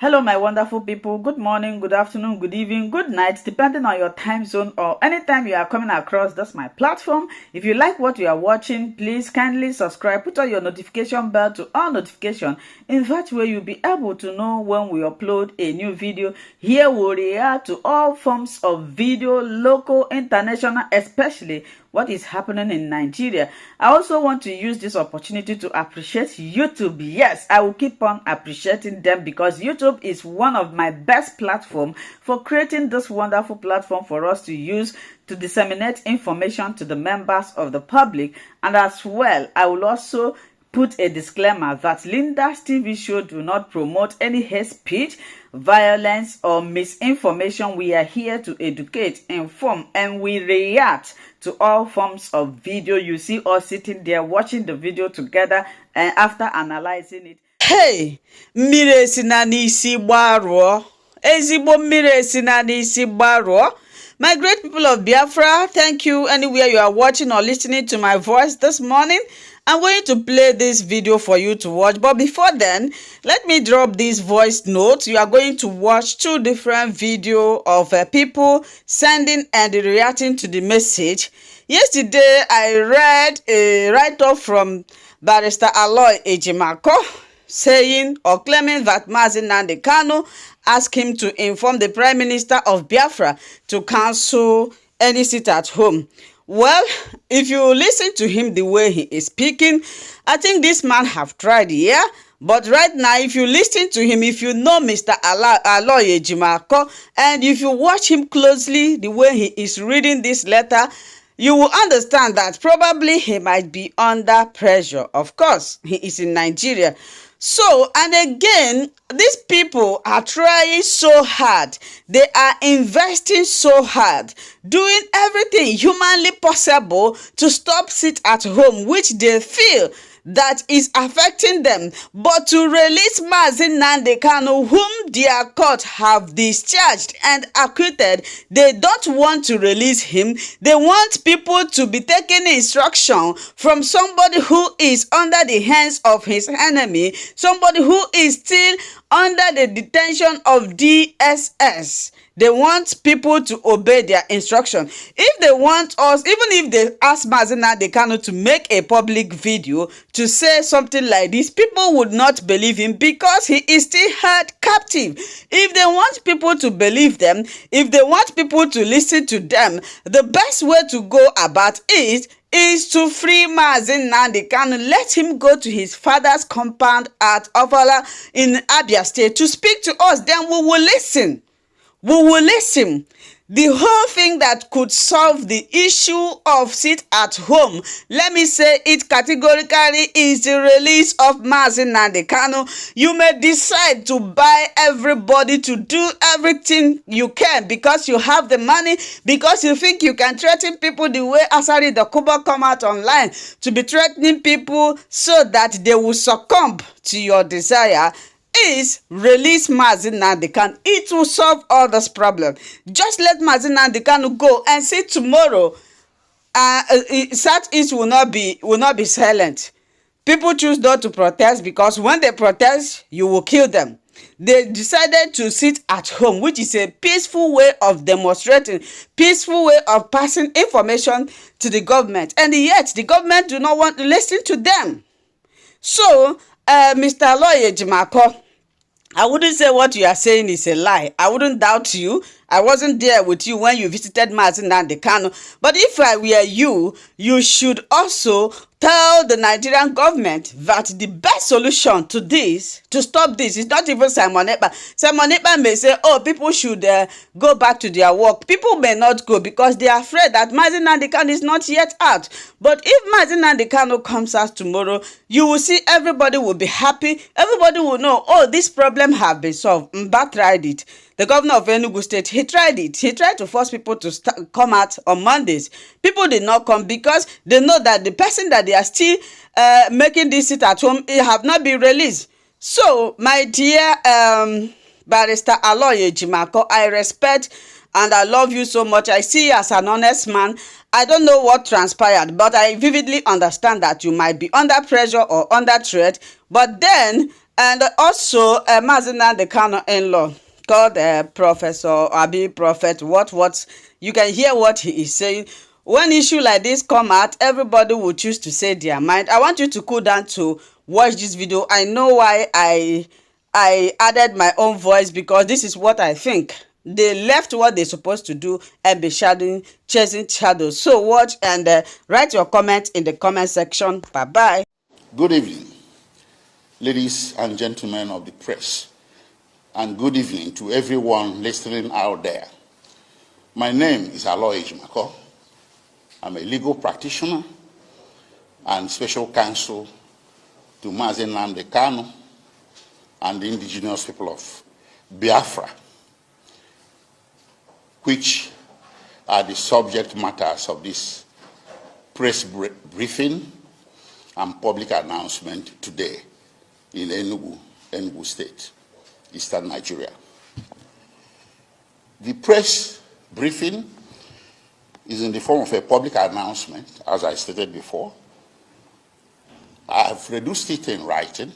Hello, my wonderful people. Good morning, good afternoon, good evening, good night, depending on your time zone or anytime you are coming across this my platform. If you like what you are watching, please kindly subscribe, put on your notification bell to all notification. In that way, you'll be able to know when we upload a new video. Here we react to all forms of video, local, international, especially what is happening in Nigeria. I also want to use this opportunity to appreciate YouTube. Yes, I will keep on appreciating them because YouTube is one of my best platforms for creating this wonderful platform for us to use to disseminate information to the members of the public. And as well, I will also put a disclaimer that Linda's TV show do not promote any hate speech, violence, or misinformation. We are here to educate, inform, and we react to all forms of video. You see us sitting there watching the video together and after analyzing it. Hey, mmiri esi na n'isi gbaruo. Ezigbo mmiri esi na n'isi gbaruo. My great people of Biafra, thank you anywhere you are watching or listening to my voice this morning. I'm going to play this video for you to watch. But before then, let me drop this voice note. You are going to watch two different videos of people sending and reacting to the message. Yesterday, I read a write-up from Barrister Aloy Ejimako saying or claiming that Nnamdi Kanu asked him to inform the Prime Minister of Biafra to cancel any seat at home. Well, if you listen to him the way he is speaking, I think this man have tried, yeah? But right now, if you listen to him, if you know Mr. Aloy Ejimako, and if you watch him closely, the way he is reading this letter, you will understand that probably he might be under pressure. Of course, he is in Nigeria. So, and again, these people are trying so hard. They are investing so hard, doing everything humanly possible to stop sit at home, which they feel that is affecting them. But to release Nnamdi Kanu, whom their court have discharged and acquitted, they don't want to release him. They want people to be taking instruction from somebody who is under the hands of his enemy, somebody who is still under the detention of DSS. They want people to obey their instruction. If they want us, even if they ask Nnamdi Kanu to make a public video to say something like this, people would not believe him because he is still held captive. If they want people to believe them, if they want people to listen to them, the best way to go about it is to free Nnamdi Kanu. Let him go to his father's compound at Ovala in Abia State to speak to us. Then we will listen. We will listen. The whole thing that could solve the issue of sit at home, let me say it categorically, is the release of Nnamdi Kanu. You may decide to buy everybody to do everything you can because you have the money, because you think you can threaten people the way Asari the Kuba come out online to be threatening people so that they will succumb to your desire. Is release Nnamdi Kanu. It will solve all this problem. Just let Nnamdi Kanu go and see tomorrow. Southeast will not be silent. People choose not to protest because when they protest, you will kill them. They decided to sit at home, which is a peaceful way of demonstrating, peaceful way of passing information to the government. And yet, the government do not want to listen to them. So, Mr. Aloy Ejimako, I wouldn't say what you are saying is a lie. I wouldn't doubt you. I wasn't there with you when you visited Nnamdi Kanu. But if I were you, you should also tell the Nigerian government that the best solution to this, to stop this, is not even Simon Ekpa. Simon Ekpa may say, oh, people should go back to their work. People may not go because they are afraid that Nnamdi Kanu is not yet out. But if Nnamdi Kanu comes out tomorrow, you will see everybody will be happy. Everybody will know, oh, this problem have been solved. Mba tried it. The governor of Enugu State, he tried it. He tried to force people to come out on Mondays. People did not come because they know that the person that they are still making this sit at home, it have not been released. So, my dear Barrister Aloy Ejimako, I respect and I love you so much. I see you as an honest man. I don't know what transpired, but I vividly understand that you might be under pressure or under threat. But then, And also, Mazi Nnamdi Kanu in-law called Professor Abi Prophet. What? You can hear what he is saying. When issue like this come out, everybody will choose to say their mind. I want you to cool down to watch this video. I know why I added my own voice, because this is what I think. They left what they're supposed to do and be chasing shadows. So watch and write your comment in the comment section. Bye-bye. Good evening, ladies and gentlemen of the press, and good evening to everyone listening out there. My name is SH0CK. I'm a legal practitioner and special counsel to Mazi Nnamdi Kanu and the indigenous people of Biafra, which are the subject matters of this press briefing and public announcement today in Enugu State, Eastern Nigeria. The press briefing is in the form of a public announcement, as I stated before. I have reduced it in writing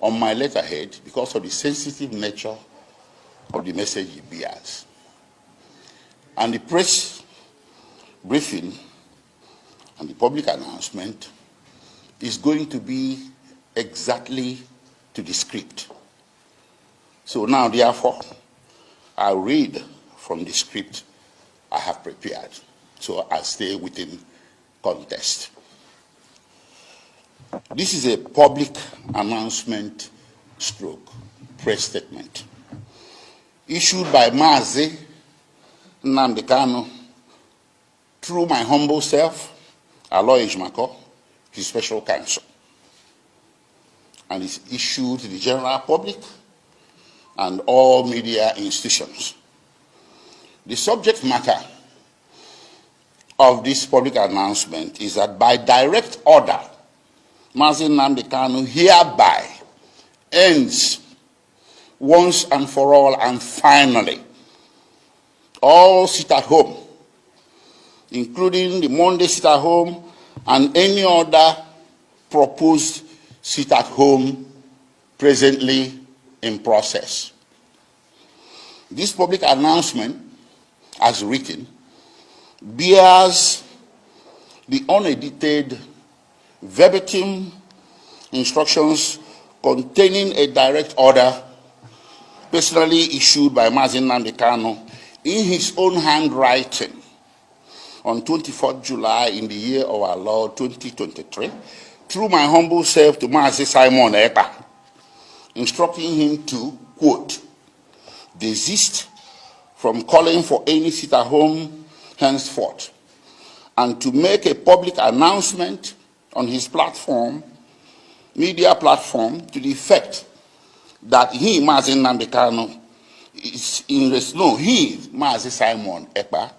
on my letterhead because of the sensitive nature of the message it bears. And the press briefing and the public announcement is going to be exactly to the script. So now, therefore, I'll read from the script I have prepared, so I'll stay within context. This is a public announcement stroke press statement issued by Mazi Nnamdi Kanu through my humble self, SH0CK, his special counsel, and is issued to the general public and all media institutions. The subject matter of this public announcement is that by direct order, Mazi Nnamdi Kanu hereby ends once and for all and finally all sit-at-home, including the Monday sit-at-home and any other proposed sit-at-home presently in process. This public announcement, as written, bears the unedited verbatim instructions containing a direct order personally issued by Mazi Nnamdi Kanu in his own handwriting on 24th July in the year of our Lord 2023, through my humble self to Mazi Simon Ekpa, instructing him to, quote, desist from calling for any sit-at-home henceforth, and to make a public announcement on his platform, media platform, to the effect that he, Mazi Nnamdi Kanu, Mazi Simon Ekpa,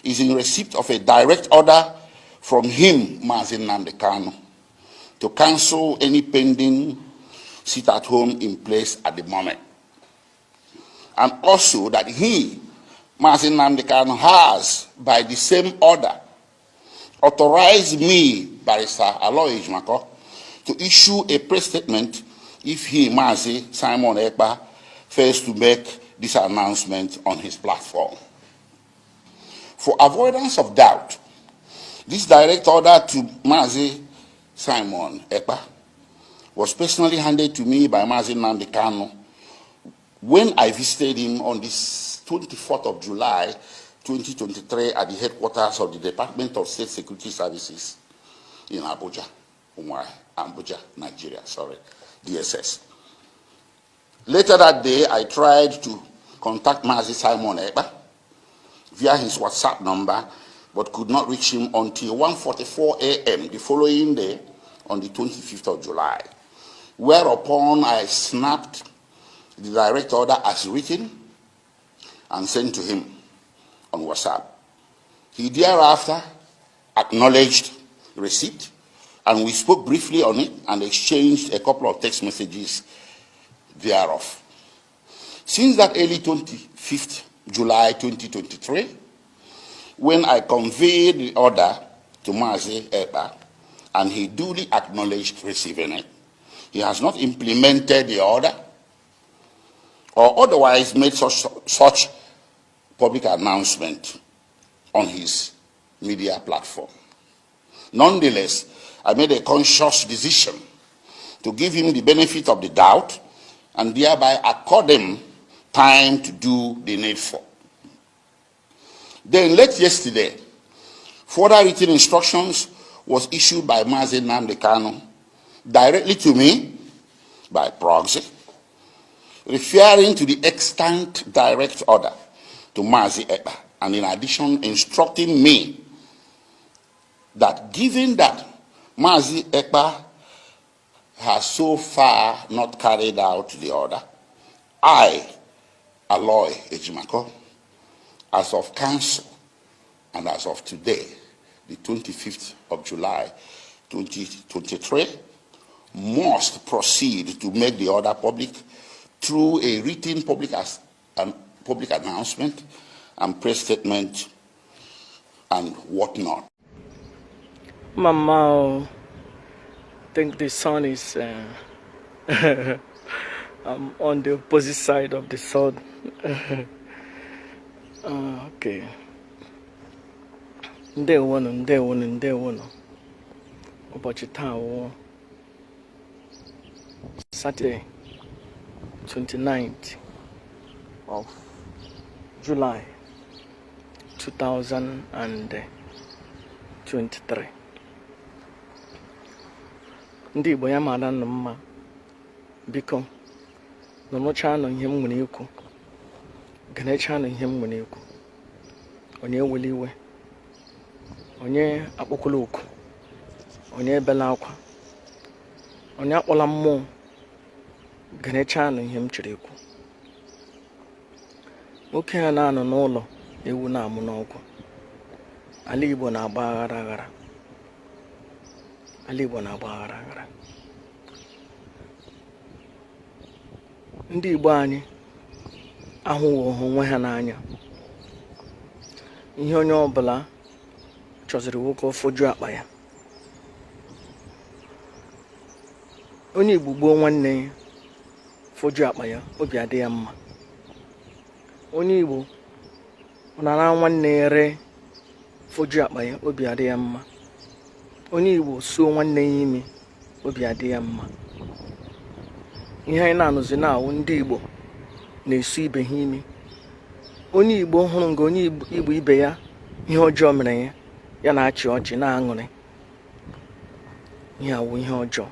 is in receipt of a direct order from him, Mazi Nnamdi Kanu, to cancel any pending sit-at-home in place at the moment. And also that he, Mazi Nnamdi Kanu, has, by the same order, authorized me, Barrister SH0CK, to issue a press statement if he, Mazi Simon Ekpa, fails to make this announcement on his platform. For avoidance of doubt, this direct order to Mazi Simon Ekpa was personally handed to me by Mazi Nnamdi Kanu when I visited him on this 24th of July 2023 at the headquarters of the Department of State Security Services in Abuja, Nigeria, DSS. Later that day, I tried to contact Mazi Simon Ekpa via his WhatsApp number, but could not reach him until 1:44 a.m. the following day on the 25th of July, whereupon I snapped the direct order as written and sent to him on WhatsApp. He thereafter acknowledged receipt, and we spoke briefly on it and exchanged a couple of text messages thereof. Since that early 25th July 2023, when I conveyed the order to Mazi Ekpa and he duly acknowledged receiving it, he has not implemented the order or otherwise made such public announcement on his media platform. Nonetheless, I made a conscious decision to give him the benefit of the doubt and thereby accord him time to do the needful. Then late yesterday, further written instructions was issued by Mazi Nnamdi Kanu directly to me by proxy, referring to the extant direct order to Mazi Ekpa, and in addition instructing me that given that Mazi Ekpa has so far not carried out the order, I, Aloy Ejimako, as of council and as of today, the 25th of July 2023, must proceed to make the order public through a written public announcement and press statement and whatnot. Mama, I think the sun is I'm on the opposite side of the sun. Okay. Ndewono. Ụbọchị taa wụ Saturday, 29th of July 2023. Ndị Igbo ya mara nụ mma, biko nọnụcha nụ ihe m nwere ikwu, ganecha nụ ihe m nwere ikwu, onye eweli iwe, onye akpọkwala oku, onye ebela akwa, onye akpọla mmụọ, ganecha nụ ihe m chere ikwu. Nwoke a na-anọ n'ụlọ ewu na-amụ n'ọgwụ, ala Igbo na-agba aghara aghara. Ala Igbo na-agba aghara aghara. Ndị Igbo anyị ahụghị onwe ha n'anya. Ihe onye ọbụla chọziri nwoke ofoju akpa ya. Onye Igbo gbuo nwanne ya foju akpa ya, obi adị ya mma. Onye Igbo nara nwanne ya ree foju akpa ya, obi adị ya mma. Onye Igbo suo nwanne ya imi, obi adị ya mma. Ihe anyị na-anụzi na-awụ ndị Igbo na-esu ibe ha imi. Onye Igbo hụrụ nga onye Igbo ibe ya ihe ọjọọ mere ya, ya na-achị ọchị na-aṅụrị. Ihe awụ ihe ọjọọ.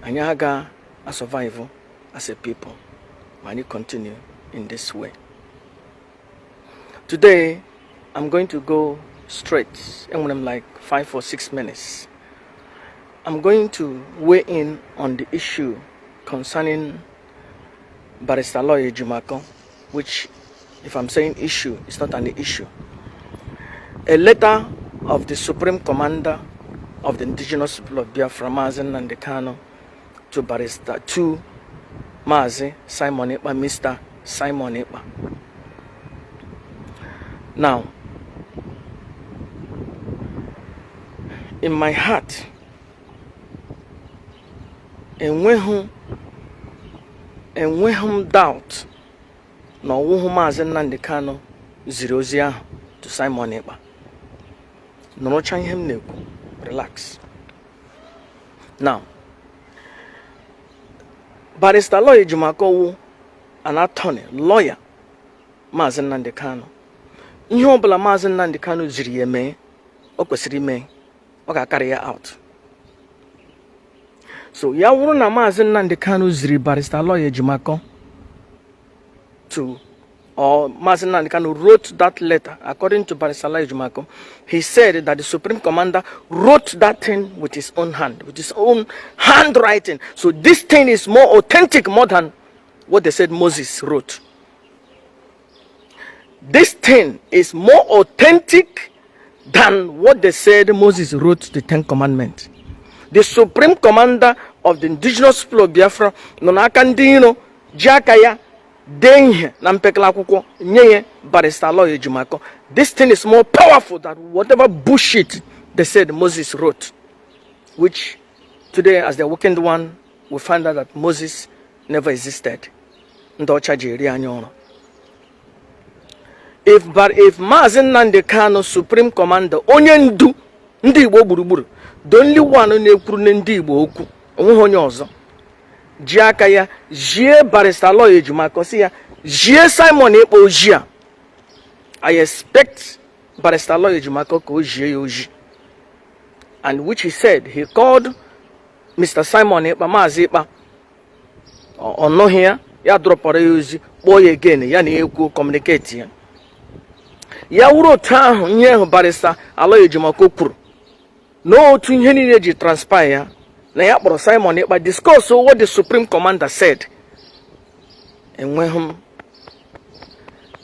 Anyị aga survive as a people when you continue in this way. Today, I'm going to go straight, and when I'm like 5 or 6 minutes, I'm going to weigh in on the issue concerning Barrister Lawyer Jumako, which, if I'm saying issue, it's not an issue. A letter of the Supreme Commander of the Indigenous People of Biafra, Mazi Nnamdi Kanu, to Barrister, to Mazi Simon Ekpa, Mr. Simon Ekpa. Now, in my heart, enweghị doubt na ọwụhụ Mazi Nnamdi Kanu ziri ozi ahụ to Simon Ekpa. Nọrọcha ihe m na-ekwu, relax. Now, Barrister Lawyer Jumako wu an attorney, lawyer Mazi Nnamdi Kanu. Ihe ọbụla Mazi Nnamdi Kanu ziri ya mee, o kwesịrị ime, ọ ga-carry ya out. So ya wụrụ na Mazi Nnamdi Kanu ziri Barrister Lawyer Jumako to, or Mazi Nnamdi Kanu wrote that letter, according to Barrister Lawyer Jumako, he said that the Supreme Commander wrote that thing with his own hand, with his own handwriting. So this thing is more authentic, more than what they said Moses wrote. This thing is more authentic than what they said Moses wrote the 10 Commandments. The Supreme Commander of the Indigenous People of Biafra, Nonakandino, Jakaya, Denye, Nampekalakuko, Nye, Barrister Lawyer Jumako. This thing is more powerful than whatever bullshit they said Moses wrote, which Today, as the weekend one, we find out that Moses never existed. If Mazi Nnamdi Kanu, Supreme Commander, onye ndu ndị Igbo gburugburu, the only one na-ekwuru ndị Igbo okwu, onwe onye ọzọ, ji aka ya jie Barrister Law Ejimako si ya jie Simon Ekpa oji a. I expect Barrister Law Ejimako ka o jie ya oji. And which he said, he called Mr. Simon Ekpa, Mazi Ekpa, on here, ya dropara ya ozi, kpọọ again, ya na ekwu communicate ya. Ya wuru otu ahụ nye ahụ Barrister Law Ejimako kwuru. No otu ihe niile ji transpire ya, na ya kpọrọ Simon Ekpa discuss what the Supreme Commander said. Enweghị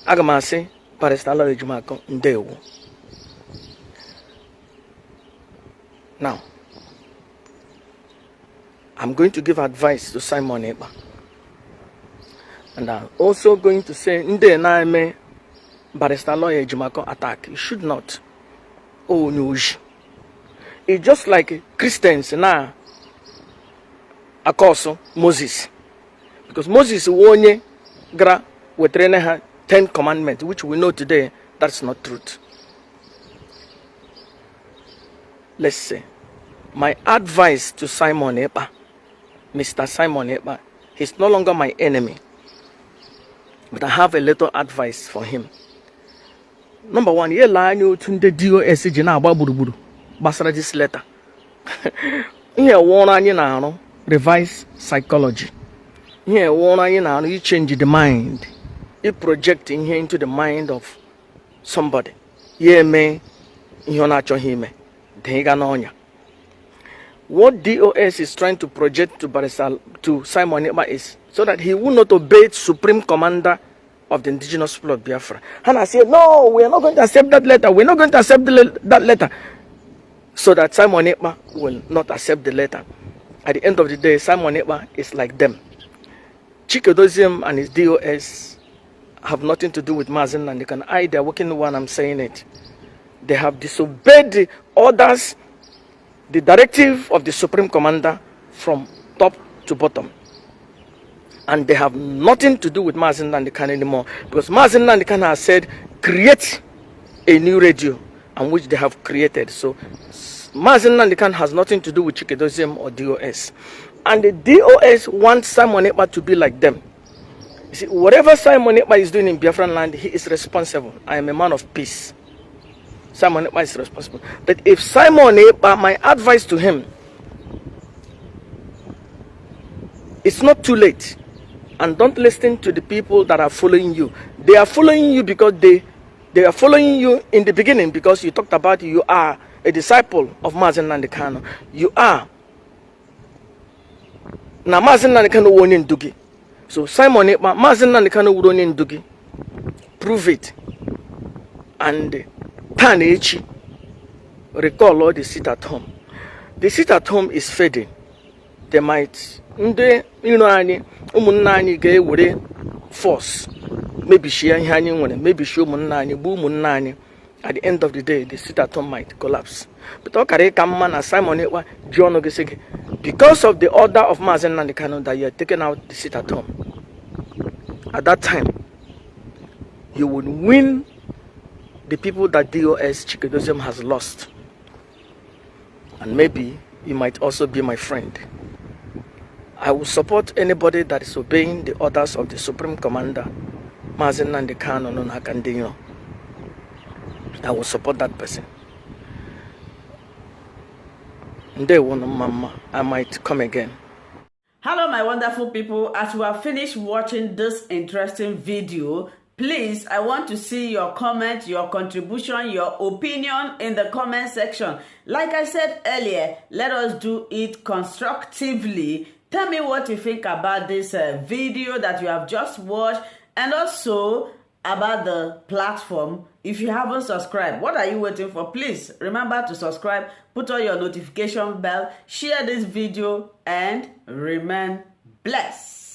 aga m asị Barrister Law Ejimako ndewo. Now, I'm going to give advice to Simon Ekpa. And I'm also going to say, Nde na-eme Barrister Law Ejimako attack. You should not. Oh, no. It's just like Christians now. Akoso Moses. Because Moses wonye gra wetrene ha 10 commandments, which we know today that's not truth. Let's say, my advice to Simon Ekpa, Mr. Simon Ekpa, he's no longer my enemy. But I have a little advice for him. Number one, ye la anyo tunde DOS jina agba buruburu basara this letter. Here one anyi na ano revise psychology. Here one anyi na ano you change the mind. You project in here into the mind of somebody. Ye me ihe na acho hime. Denga na onya. What DOS is trying to project to Simon Ekpa is so that he will not obey Supreme Commander of the indigenous people of Biafra. And I said, no, we are not going to accept that letter. We're not going to accept that letter. So that Simon Ekpa will not accept the letter. At the end of the day, Simon Ekpa is like them. Chikedozium and his DOS have nothing to do with Mazi Nnamdi Kanu. They're working one, I'm saying it. They have disobeyed the orders, the directive of the Supreme Commander from top to bottom. And they have nothing to do with Mazi Nnamdi Kanu anymore. Because Mazi Nnamdi Kanu has said, create a new radio, and which they have created. So Mazi Nnamdi Kanu has nothing to do with Chikedozium or DOS. And the DOS wants Simon Ekpa to be like them. You see, whatever Simon Ekpa is doing in Biafran land, he is responsible. I am a man of peace. Simon Ekpa is responsible. But if Simon Ekpa, my advice to him, it's not too late. And don't listen to the people that are following you. They are following you because they are following you in the beginning because you talked about you are a disciple of Mazi Nnamdi Kanu. You are. Now Mazi Nnamdi Kanu won't ndugi. So Simon Ekpa, Mazi Nnamdi Kanu won't ndugi. Prove it. And Tanechi, recall all the sit at home. The sit at home is fading. They might, umunani force. Maybe she maybe she umunani. At the end of the day, the sit at home might collapse. But Simon Ekpa, because of the order of Mazi Nnamdi Kanu that you are taking out the sit at home, at that time, you would win the people that DOS Chikedozium has lost. And maybe you might also be my friend. I will support anybody that is obeying the orders of the Supreme Commander, Mazi Nnamdi Kanu no Hakandino. I will support that person. I might come again. Hello my wonderful people, as we have finished watching this interesting video, please, I want to see your comment, your contribution, your opinion in the comment section. Like I said earlier, let us do it constructively. Tell me what you think about this video that you have just watched, and also about the platform. If you haven't subscribed, what are you waiting for? Please remember to subscribe, put on your notification bell, share this video, and remain blessed.